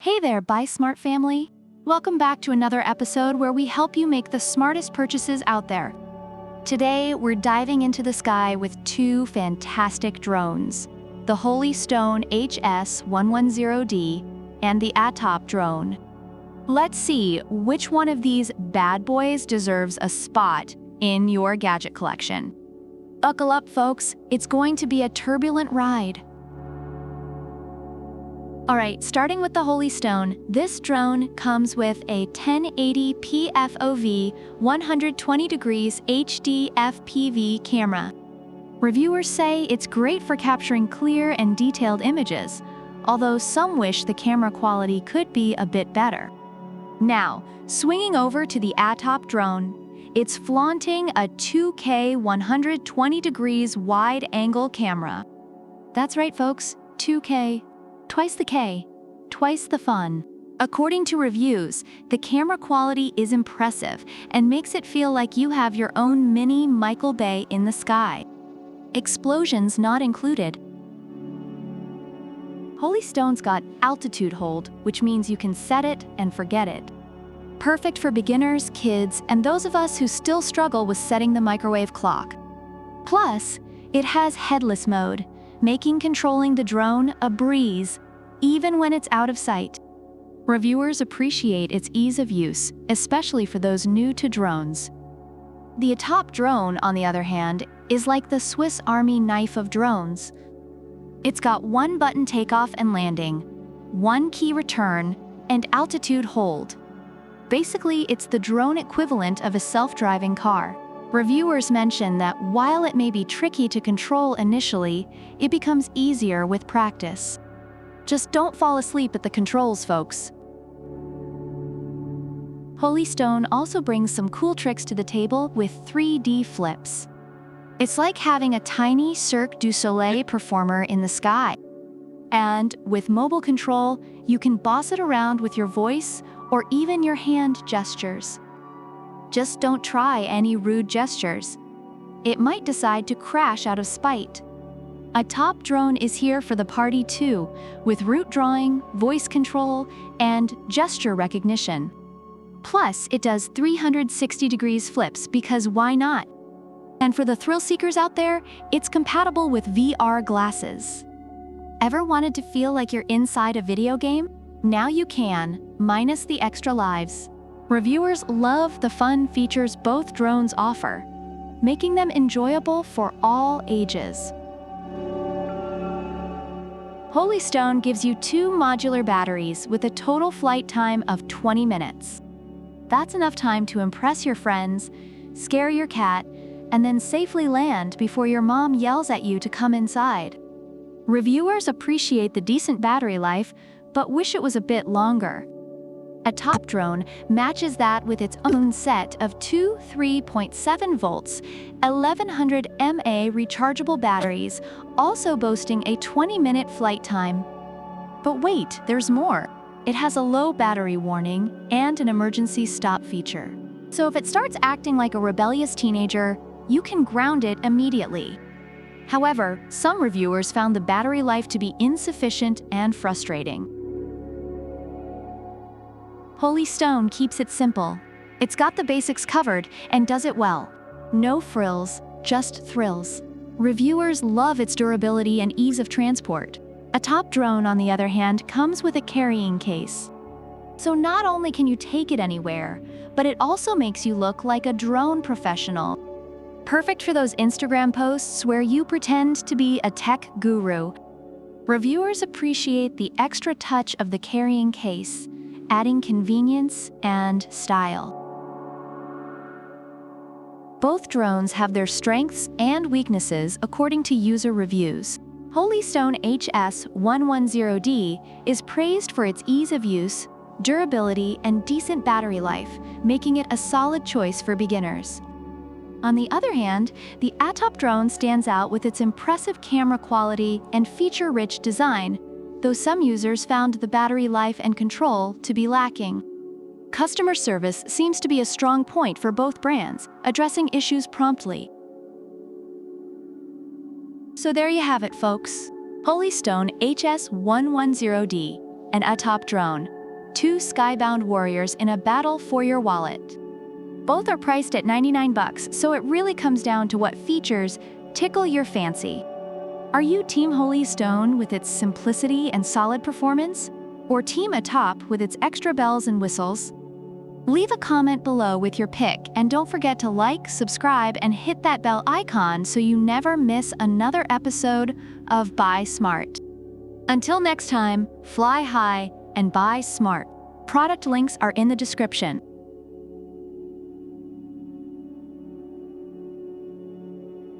Hey there, Buy Smart family! Welcome back to another episode where we help you make the smartest purchases out there. Today, we're diving into the sky with two fantastic drones, the Holy Stone HS110D and the ATTOP Drone. Let's see which one of these bad boys deserves a spot in your gadget collection. Buckle up, folks, it's going to be a turbulent ride. Alright, starting with the Holy Stone, this drone comes with a 1080p FOV 120 degrees HD FPV camera. Reviewers say it's great for capturing clear and detailed images, although some wish the camera quality could be a bit better. Now, swinging over to the ATTOP Drone, it's flaunting a 2K 120 degrees wide-angle camera. That's right, folks, 2K. Twice the K, twice the fun. According to reviews, the camera quality is impressive and makes it feel like you have your own mini Michael Bay in the sky. Explosions not included. Holy Stone's got altitude hold, which means you can set it and forget it. Perfect for beginners, kids, and those of us who still struggle with setting the microwave clock. Plus, it has headless mode, making controlling the drone a breeze, even when it's out of sight. Reviewers appreciate its ease of use, especially for those new to drones. The ATTOP Drone, on the other hand, is like the Swiss Army knife of drones. It's got one button takeoff and landing, one key return, and altitude hold. Basically, it's the drone equivalent of a self-driving car. Reviewers mention that while it may be tricky to control initially, it becomes easier with practice. Just don't fall asleep at the controls, folks. Holy Stone also brings some cool tricks to the table with 3D flips. It's like having a tiny Cirque du Soleil performer in the sky. And with mobile control, you can boss it around with your voice or even your hand gestures. Just don't try any rude gestures. It might decide to crash out of spite. ATTOP Drone is here for the party too, with route drawing, voice control, and gesture recognition. Plus, it does 360 degrees flips because why not? And for the thrill seekers out there, it's compatible with VR glasses. Ever wanted to feel like you're inside a video game? Now you can, minus the extra lives. Reviewers love the fun features both drones offer, making them enjoyable for all ages. Holy Stone gives you two modular batteries with a total flight time of 20 minutes. That's enough time to impress your friends, scare your cat, and then safely land before your mom yells at you to come inside. Reviewers appreciate the decent battery life, but wish it was a bit longer. ATTOP Drone matches that with its own set of two 3.7 volts, 1100 mAh rechargeable batteries, also boasting a 20-minute flight time. But wait, there's more. It has a low battery warning and an emergency stop feature. So if it starts acting like a rebellious teenager, you can ground it immediately. However, some reviewers found the battery life to be insufficient and frustrating. Holy Stone keeps it simple. It's got the basics covered and does it well. No frills, just thrills. Reviewers love its durability and ease of transport. ATTOP Drone, on the other hand, comes with a carrying case. So not only can you take it anywhere, but it also makes you look like a drone professional. Perfect for those Instagram posts where you pretend to be a tech guru. Reviewers appreciate the extra touch of the carrying case, adding convenience and style. Both drones have their strengths and weaknesses according to user reviews. Holy Stone HS110D is praised for its ease of use, durability, and decent battery life, making it a solid choice for beginners. On the other hand, the ATTOP Drone stands out with its impressive camera quality and feature-rich design, though some users found the battery life and control to be lacking. Customer service seems to be a strong point for both brands, addressing issues promptly. So there you have it, folks. Holy Stone HS110D and ATTOP Drone, two skybound warriors in a battle for your wallet. Both are priced at $99, so it really comes down to what features tickle your fancy. Are you Team Holy Stone with its simplicity and solid performance? Or Team ATTOP with its extra bells and whistles? Leave a comment below with your pick, and don't forget to like, subscribe, and hit that bell icon so you never miss another episode of Buy Smart. Until next time, fly high and buy smart. Product links are in the description.